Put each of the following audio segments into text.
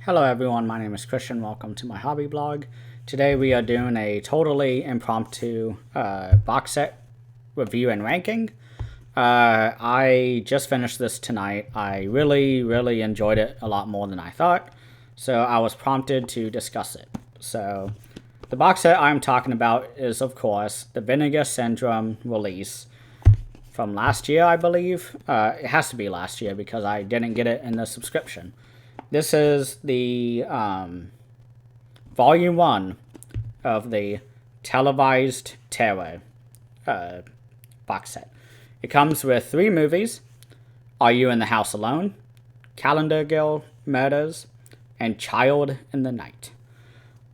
Hello everyone, my name is Christian. Welcome to my hobby blog. Today we are doing a totally impromptu box set review and ranking. I just finished this tonight. I really enjoyed it a lot more than I thought, so I was prompted to discuss it. So the box set I'm talking about is, of course, the Vinegar Syndrome release from last year, I believe. It has to be last year because I didn't get it in the subscription. This is the volume 1 of the Televised Terror box set. It comes with 3 movies: Are You in the House Alone?, Calendar Girl Murders, and Child in the Night.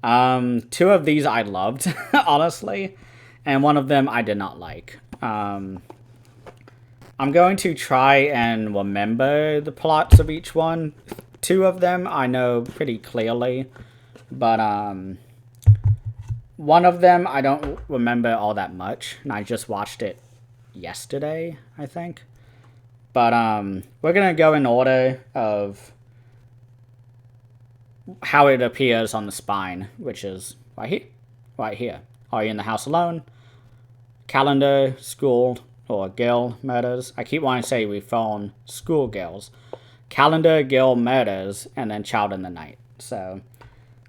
2 of these I loved, honestly, and 1 of them I did not like. I'm going to try and remember the plots of each one. 2 of them I know pretty clearly, but 1 of them I don't remember all that much, and I just watched it yesterday, I think. But we're gonna go in order of how it appears on the spine, which is right here. Are You in the House Alone?, Calendar, School, or Girl Murders. I keep wanting to say we phone School Girls. Calendar Girl Murders, and then Child in the Night. So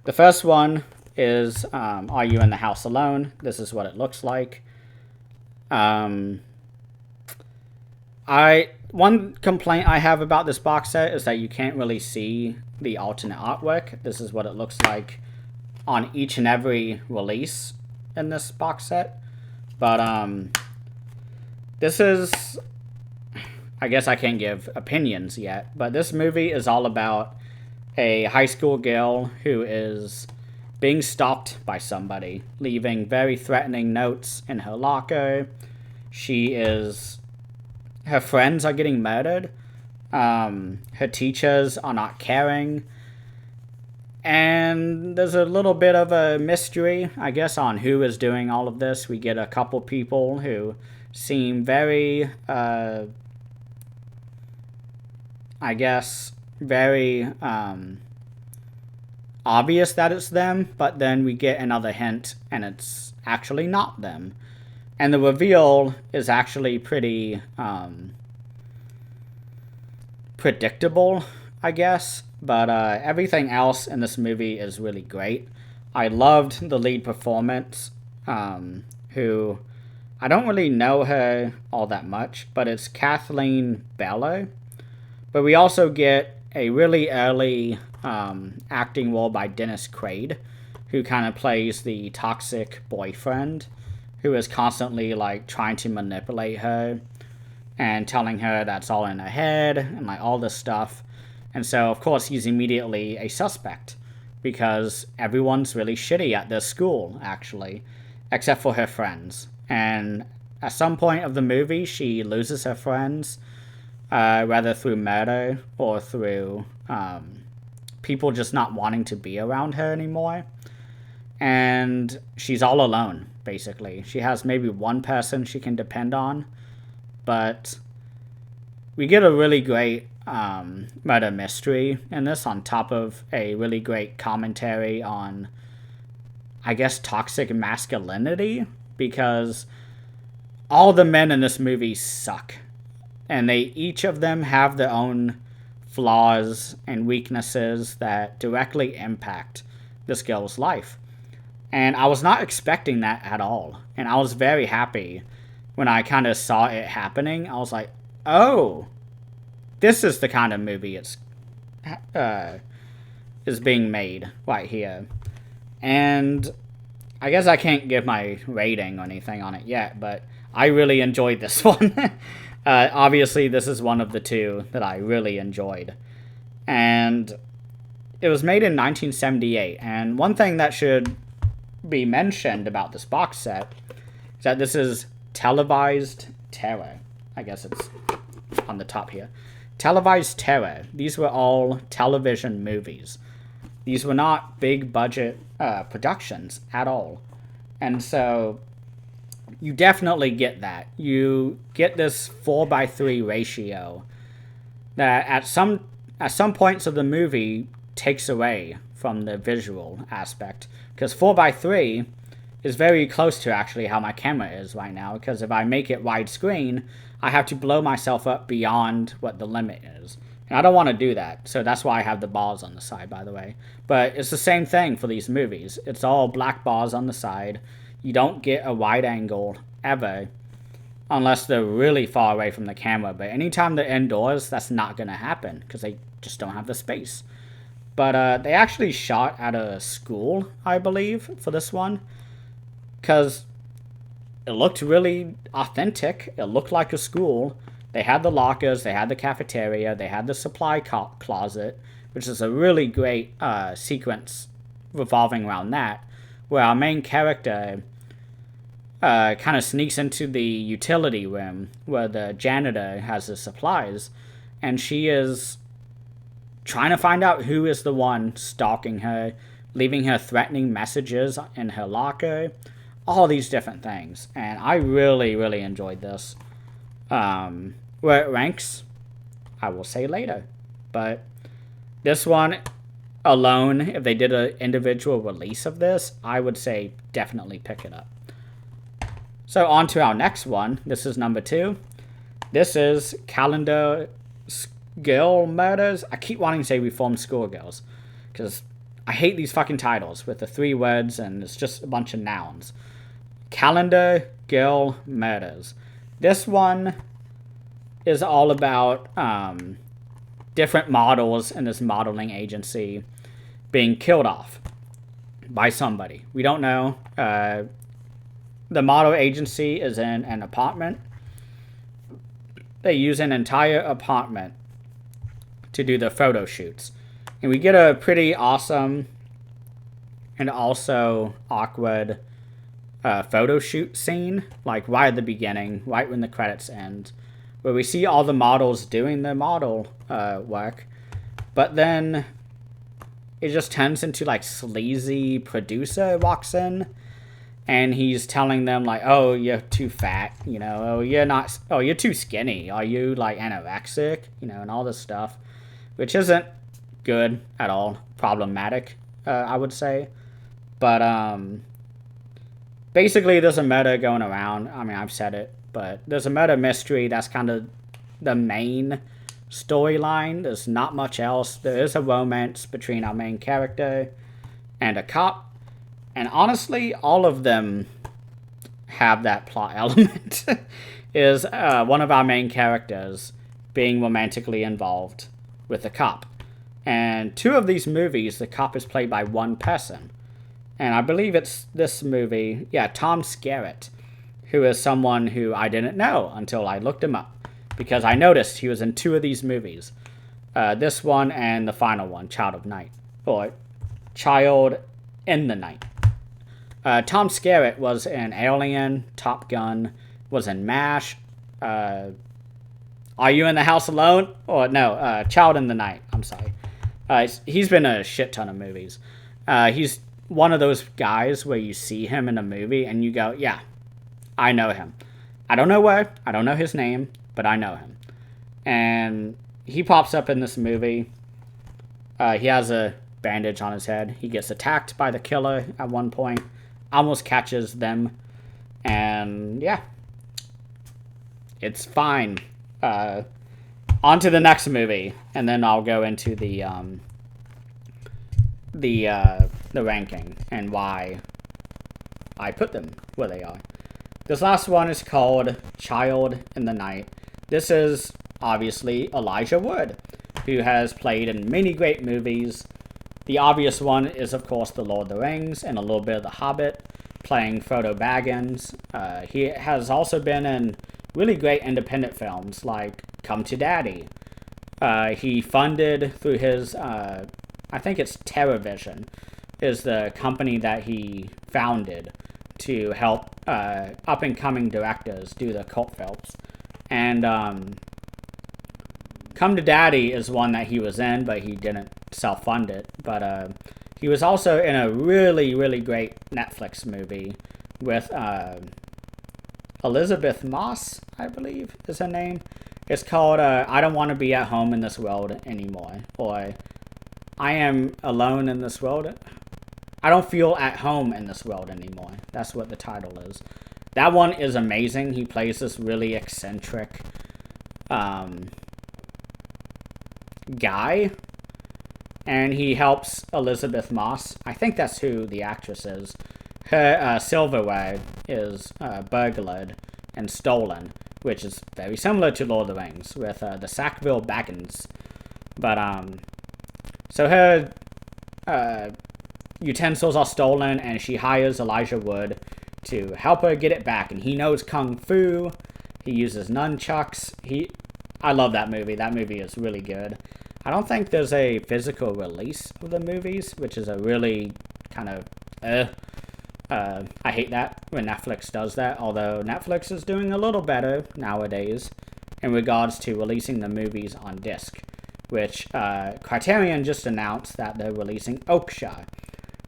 the first one is Are You in the House Alone? This is what it looks like. One complaint I have about this box set is that you can't really see the alternate artwork. This is what it looks like on each and every release in this box set. But this is, I guess I can't give opinions yet, but this movie is all about a high school girl who is being stalked by somebody, leaving very threatening notes in her locker. Her friends are getting murdered. Her teachers are not caring. And there's a little bit of a mystery, I guess, on who is doing all of this. We get a couple people who seem very, very obvious that it's them, but then we get another hint and it's actually not them. And the reveal is actually pretty predictable, I guess, but everything else in this movie is really great. I loved the lead performance, who I don't really know her all that much, but it's Kathleen Bello. But we also get a really early acting role by Dennis Quaid, who kind of plays the toxic boyfriend, who is constantly like trying to manipulate her and telling her that's all in her head and like all this stuff. And so, of course, he's immediately a suspect because everyone's really shitty at this school, actually, except for her friends. And at some point of the movie, she loses her friends, whether through murder or through people just not wanting to be around her anymore. And she's all alone, basically. She has maybe one person she can depend on, but we get a really great murder mystery in this, on top of a really great commentary on, I guess, toxic masculinity, because all the men in this movie suck. And each of them have their own flaws and weaknesses that directly impact this girl's life. And I was not expecting that at all. And I was very happy when I kind of saw it happening. I was like, oh, this is the kind of movie is being made right here. And I guess I can't give my rating or anything on it yet, but I really enjoyed this one. Obviously, this is one of the 2 that I really enjoyed. And it was made in 1978. And one thing that should be mentioned about this box set is that this is Televised Terror. I guess it's on the top here. Televised Terror. These were all television movies. These were not big budget productions at all. And so you definitely get that. You get this 4:3 ratio that at some points of the movie takes away from the visual aspect. Because 4:3 is very close to actually how my camera is right now, because if I make it widescreen, I have to blow myself up beyond what the limit is. And I don't want to do that, so that's why I have the bars on the side, by the way. But it's the same thing for these movies. It's all black bars on the side. You don't get a wide angle ever, unless they're really far away from the camera. But anytime they're indoors, that's not going to happen, because they just don't have the space. But they actually shot at a school, I believe, for this one, because it looked really authentic. It looked like a school. They had the lockers, they had the cafeteria, they had the supply closet, which is a really great sequence revolving around that, where our main character kind of sneaks into the utility room where the janitor has the supplies, and she is trying to find out who is the one stalking her, leaving her threatening messages in her locker, all these different things. And I really, really enjoyed this. Where it ranks, I will say later. But this one alone, if they did an individual release of this, I would say definitely pick it up. So on to our next one. This is number 2. This is Calendar Girl Murders. I keep wanting to say Reformed Schoolgirls, because I hate these fucking titles with the 3 words and it's just a bunch of nouns. Calendar Girl Murders. This one is all about different models in this modeling agency being killed off by somebody. We don't know. The model agency is in an apartment. They use an entire apartment to do the photo shoots. And we get a pretty awesome and also awkward photo shoot scene, like right at the beginning, right when the credits end, where we see all the models doing their model work, but then it just turns into like sleazy producer walks in, and he's telling them like, oh, you're too fat, you know, oh, you're too skinny, are you like anorexic, you know, and all this stuff, which isn't good at all, problematic, I would say. But basically there's a murder going around. I mean, I've said it, but there's a murder mystery. That's kind of the main storyline. There's not much else. There is a romance between our main character and a cop. And honestly, all of them have that plot element. Is one of our main characters being romantically involved with the cop. And 2 of these movies, the cop is played by one person. And I believe it's this movie, Tom Skerritt, who is someone who I didn't know until I looked him up, because I noticed he was in 2 of these movies. This one and the final one, Child of Night, or Child in the Night. Tom Skerritt was in Alien, Top Gun, was in MASH, Are You in the House Alone? Or no, Child in the Night, I'm sorry. He's been in a shit ton of movies. He's one of those guys where you see him in a movie and you go, yeah, I know him. I don't know where, I don't know his name, but I know him. And he pops up in this movie. He has a bandage on his head. He gets attacked by the killer at one point, almost catches them, and yeah, it's fine. On to the next movie, and then I'll go into the ranking and why I put them where they are. This last one is called Child in the Night. This is obviously Elijah Wood, who has played in many great movies. The obvious one is, of course, The Lord of the Rings and a little bit of The Hobbit, playing Frodo Baggins. He has also been in really great independent films like Come to Daddy. He funded through his, I think it's Television, is the company that he founded to help up-and-coming directors do the cult films. And Come to Daddy is one that he was in, but he didn't self-fund it. But he was also in a really, really great Netflix movie with Elizabeth Moss, I believe is her name. It's called I Don't Want to Be at Home in This World Anymore. Or I am alone in this world. I don't feel at home in this world anymore. That's what the title is. That one is amazing. He plays this really eccentric guy, and he helps Elizabeth Moss. I think that's who the actress is. Her silverware is burglared and stolen, which is very similar to Lord of the Rings with the Sackville Baggins. But so her utensils are stolen, and she hires Elijah Wood to help her get it back. And he knows kung fu. He uses nunchucks. I love that movie. That movie is really good. I don't think there's a physical release of the movies, which is a really kind of I hate that when Netflix does that, although Netflix is doing a little better nowadays in regards to releasing the movies on disc, which Criterion just announced that they're releasing Okja,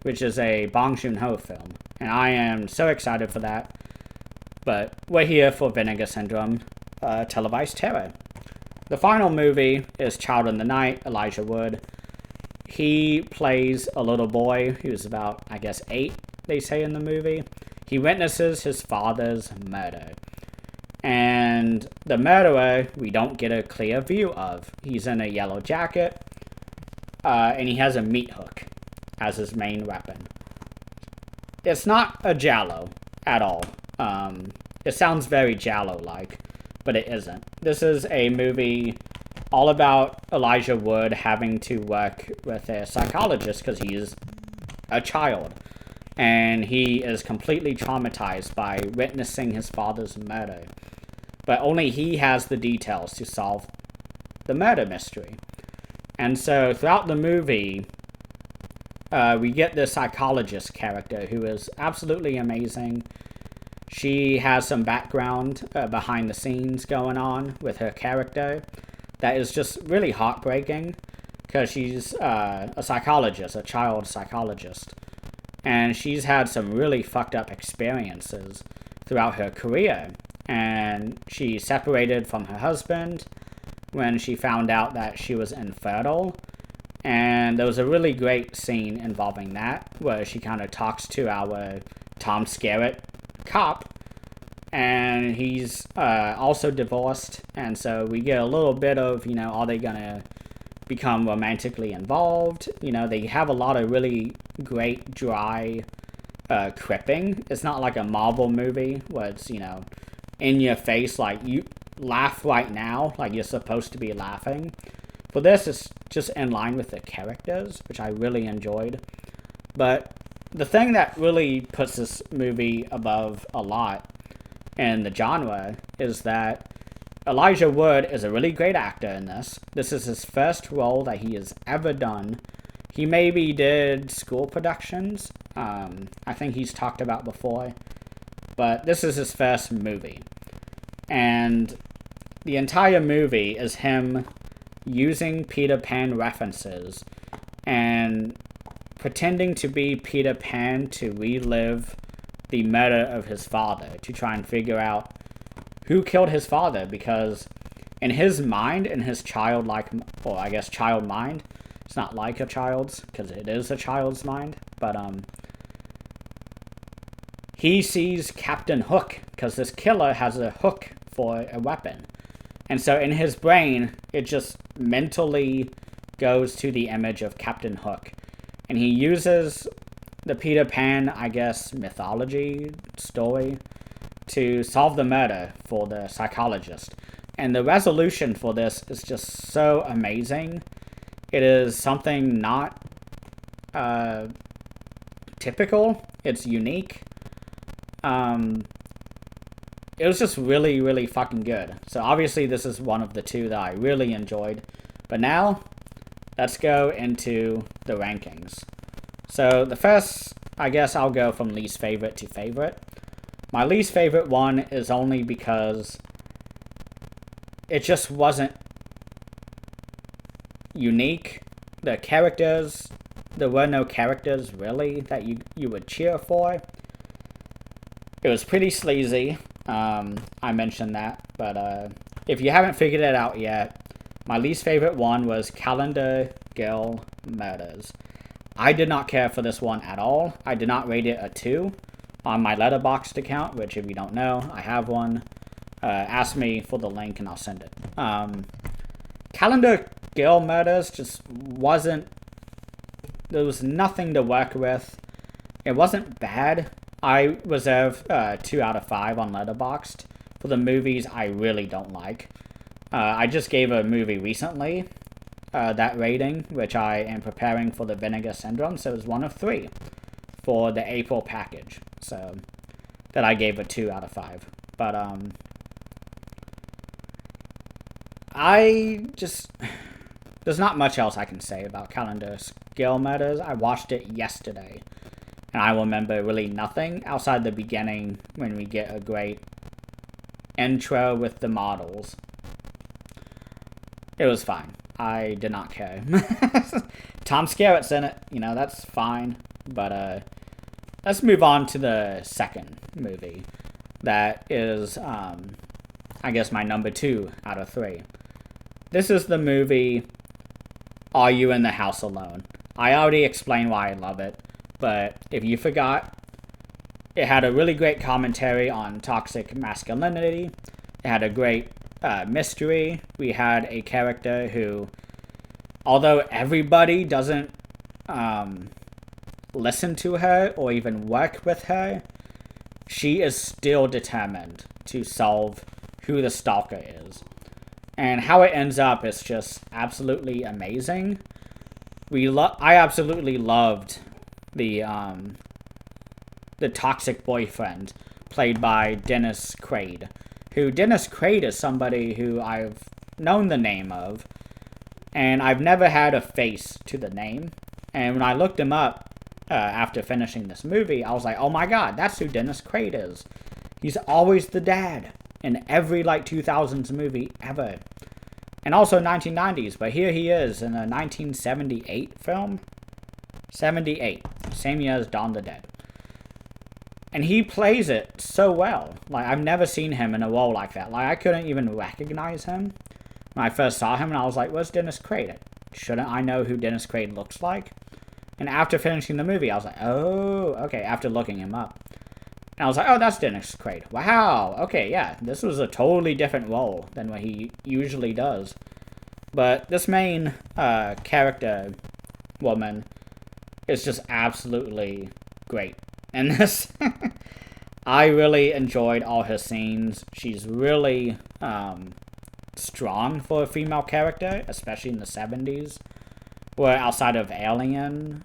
which is a Bong Joon-ho film, and I am so excited for that. But we're here for Vinegar Syndrome, Televised Terror. The final movie is Child in the Night, Elijah Wood. He plays a little boy who's about, I guess, 8, they say in the movie. He witnesses his father's murder. And the murderer, we don't get a clear view of. He's in a yellow jacket, and he has a meat hook as his main weapon. It's not a giallo at all. It sounds very giallo-like, but it isn't. This is a movie all about Elijah Wood having to work with a psychologist because he's a child. And he is completely traumatized by witnessing his father's murder. But only he has the details to solve the murder mystery. And so throughout the movie, we get this psychologist character who is absolutely amazing. She has some background behind the scenes going on with her character that is just really heartbreaking because she's a psychologist, a child psychologist. And she's had some really fucked up experiences throughout her career. And she separated from her husband when she found out that she was infertile. And there was a really great scene involving that, where she kind of talks to our Tom Skerritt cop. And he's also divorced. And so we get a little bit of, are they going to become romantically involved? They have a lot of really great, dry quipping. It's not like a Marvel movie where it's, in your face, like, you laugh right now, like you're supposed to be laughing. For this, it's just in line with the characters, which I really enjoyed. But the thing that really puts this movie above a lot in the genre is that Elijah Wood is a really great actor in this. This is his first role that he has ever done. He maybe did school productions. I think he's talked about before. But this is his first movie. And the entire movie is him using Peter Pan references and pretending to be Peter Pan to relive the murder of his father, to try and figure out who killed his father, because in his mind, in his childlike, or I guess child mind, it's not like a child's, because it is a child's mind, but he sees Captain Hook, because this killer has a hook for a weapon. And so in his brain, it just mentally goes to the image of Captain Hook. And he uses the Peter Pan, I guess, mythology story to solve the murder for the psychologist. And the resolution for this is just so amazing. It is something not typical. It's unique. It was just really, really fucking good. So obviously this is one of the two that I really enjoyed. But now, let's go into the rankings. So the first, I guess I'll go from least favorite to favorite. My least favorite one is only because it just wasn't unique. The characters, there were no characters really that you would cheer for. It was pretty sleazy. I mentioned that, but if you haven't figured it out yet, my least favorite one was Calendar Girl murders. I did not care for this one at all. I did not rate it a 2 on my Letterboxd account, which, if you don't know, I have one. Ask me for the link and I'll send it. Calendar Girl Murders just wasn't... There was nothing to work with. It wasn't bad. I reserve 2 out of 5 on Letterboxd for the movies I really don't like. I just gave a movie recently that rating, which I am preparing for the Vinegar Syndrome, so it was 1 of 3 for the April package. So that I gave a 2 out of 5. But there's not much else I can say about Calendar Girl Murders. I watched it yesterday, and I remember really nothing outside the beginning when we get a great intro with the models. It was fine. I did not care. Tom Skerritt's in it, that's fine. But let's move on to the second movie. That is, I guess, my number 2 out of 3. This is the movie Are You in the House Alone? I already explained why I love it, but if you forgot, it had a really great commentary on toxic masculinity. It had a great mystery. We had a character who, although everybody doesn't listen to her or even work with her, she is still determined to solve who the stalker is. And how it ends up is just absolutely amazing. I absolutely loved the toxic boyfriend played by Dennis Quaid. Dennis Quaid is somebody who I've known the name of, and I've never had a face to the name. And when I looked him up after finishing this movie, I was like, oh my god, that's who Dennis Quaid is. He's always the dad in every 2000s movie ever. And also 1990s, but here he is in a 1978 film. 78, same year as Dawn of the Dead. And he plays it so well. I've never seen him in a role like that. I couldn't even recognize him when I first saw him, and I was like, where's Dennis Quaid? Shouldn't I know who Dennis Quaid looks like? And after finishing the movie, I was like, oh, okay, after looking him up. And I was like, oh, that's Dennis Quaid. Wow, okay, yeah, this was a totally different role than what he usually does. But this main character woman is just absolutely great. And this, I really enjoyed all her scenes. She's really strong for a female character, especially in the 70s. Where outside of Alien,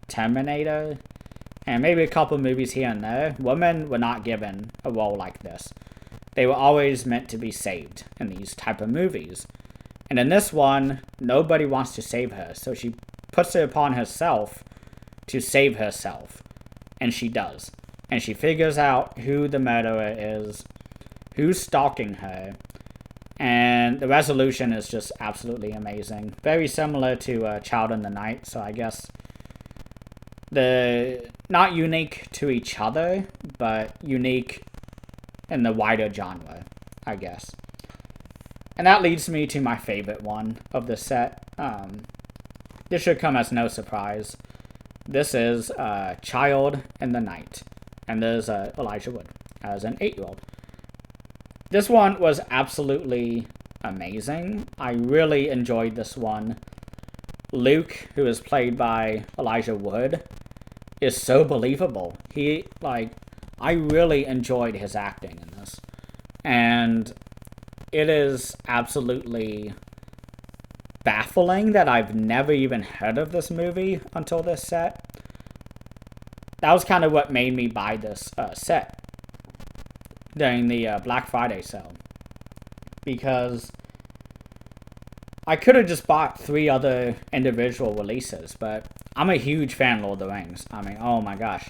Terminator, and maybe a couple movies here and there, women were not given a role like this. They were always meant to be saved in these type of movies. And in this one, nobody wants to save her, so she puts it upon herself to save herself. And she does. And she figures out who the murderer is, who's stalking her, and the resolution is just absolutely amazing. Very similar to Child in the Night, so I guess not unique to each other, but unique in the wider genre, I guess. And that leads me to my favorite one of the set. This should come as no surprise. This is Child in the Night, and there's Elijah Wood as an 8-year-old. This one was absolutely amazing. I really enjoyed this one. Luke, who is played by Elijah Wood, is so believable. I really enjoyed his acting in this. And it is absolutely baffling that I've never even heard of this movie until this set. That was kind of what made me buy this set during the Black Friday sale. Because I could have just bought 3 other individual releases, but I'm a huge fan of Lord of the Rings. I mean, oh my gosh.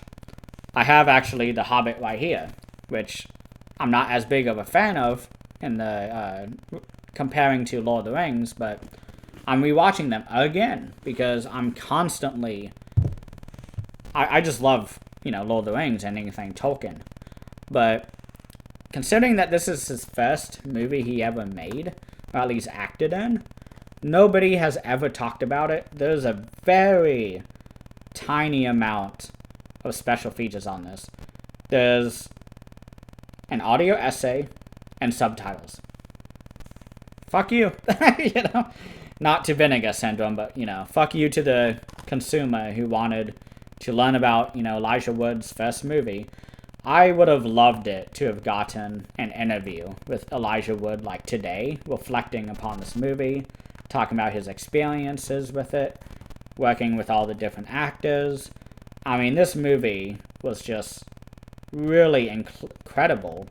I have actually The Hobbit right here, which I'm not as big of a fan of in the comparing to Lord of the Rings, but I'm rewatching them again because I'm constantly... I just love, Lord of the Rings and anything Tolkien. But considering that this is his first movie he ever made, or at least acted in, Nobody has ever talked about it. There's a very tiny amount of special features on this. There's an audio essay and subtitles. Fuck you. You know? Not to Vinegar Syndrome, but, you know, fuck you to the consumer who wanted to learn about, you know, Elijah Wood's first movie. I would have loved it to have gotten an interview with Elijah Wood like today, reflecting upon this movie, talking about his experiences with it, working with all the different actors. I mean, this movie was just really incredible.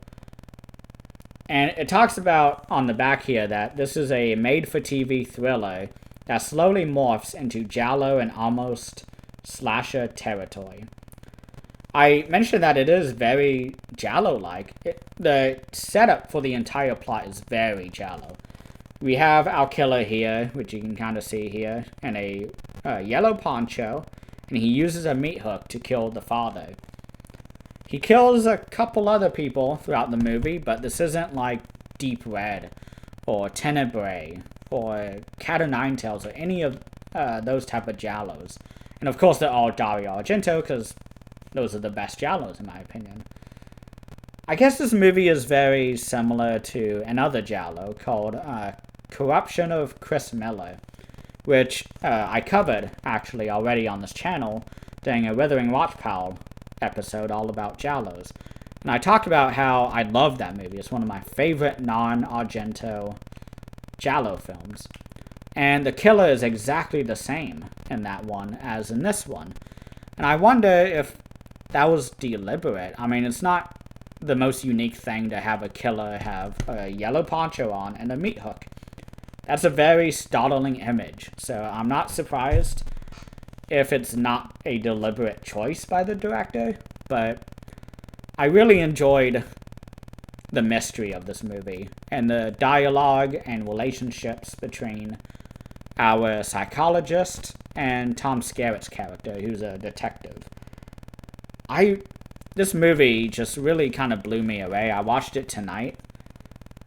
And it talks about on the back here that this is a made-for-TV thriller that slowly morphs into giallo and almost slasher territory. I mentioned that it is very giallo-like. The setup for the entire plot is very giallo. We have our killer here, which you can kind of see here, in a yellow poncho, and he uses a meat hook to kill the father. He kills a couple other people throughout the movie, but this isn't like Deep Red, or Tenebrae, or Cat o' Nine Tails, or any of those type of giallos. And of course they're all Dario Argento, because those are the best giallos in my opinion. I guess this movie is very similar to another giallo called Corruption of Chris Miller, which I covered actually already on this channel during a Withering Watchpile episode all about giallos. And I talked about how I love that movie. It's one of my favorite non-Argento giallo films. And the killer is exactly the same in that one as in this one. And I wonder if that was deliberate. I mean, it's not the most unique thing to have a killer have a yellow poncho on and a meat hook. That's a very startling image. So I'm not surprised if it's not a deliberate choice by the director, but I really enjoyed the mystery of this movie and the dialogue and relationships between our psychologist and Tom Skerritt's character, who's a detective. This movie just really kind of blew me away. I watched it tonight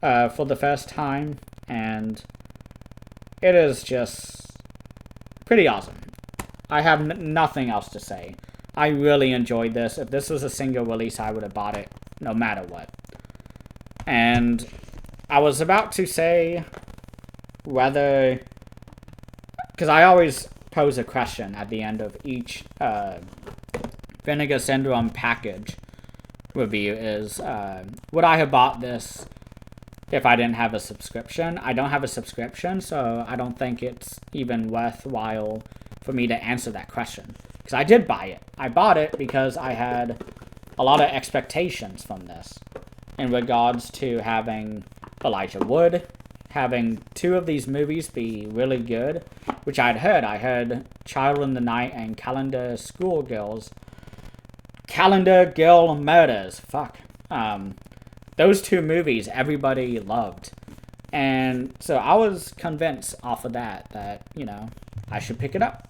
for the first time, and it is just pretty awesome. I have nothing else to say. I really enjoyed this. If this was a single release, I would have bought it no matter what. And I was about to say whether... because I always pose a question at the end of each Vinegar Syndrome package review is, would I have bought this if I didn't have a subscription? I don't have a subscription, so I don't think it's even worthwhile for me to answer that question. Because I did buy it. I bought it because I had a lot of expectations from this in regards to having Elijah Wood, having two of these movies be really good, which I'd heard. I heard Child in the Night and Calendar Girl Murders. Fuck. Those two movies everybody loved. And so I was convinced off of that, you know, I should pick it up.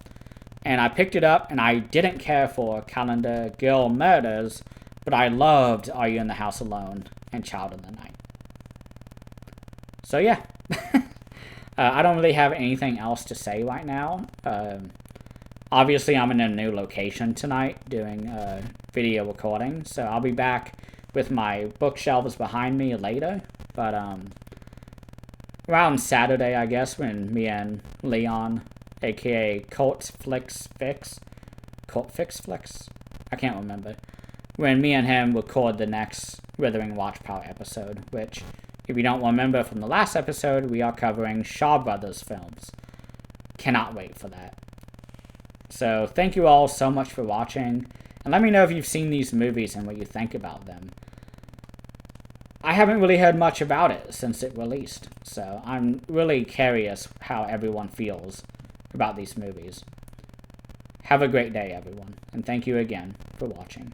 And I picked it up, and I didn't care for Calendar Girl Murders, but I loved Are You in the House Alone and Child in the Night. So yeah. I don't really have anything else to say right now. Obviously, I'm in a new location tonight doing video recording, so I'll be back with my bookshelves behind me later. But around Saturday, I guess, when me and Leon, aka Cult Fix, I can't remember, when me and him record the next Withering Watchpile episode, which, if you don't remember from the last episode, we are covering Shaw Brothers films. Cannot wait for that. So thank you all so much for watching, and let me know if you've seen these movies and what you think about them. I haven't really heard much about it since it released, so I'm really curious how everyone feels about these movies. Have a great day, everyone, and thank you again for watching.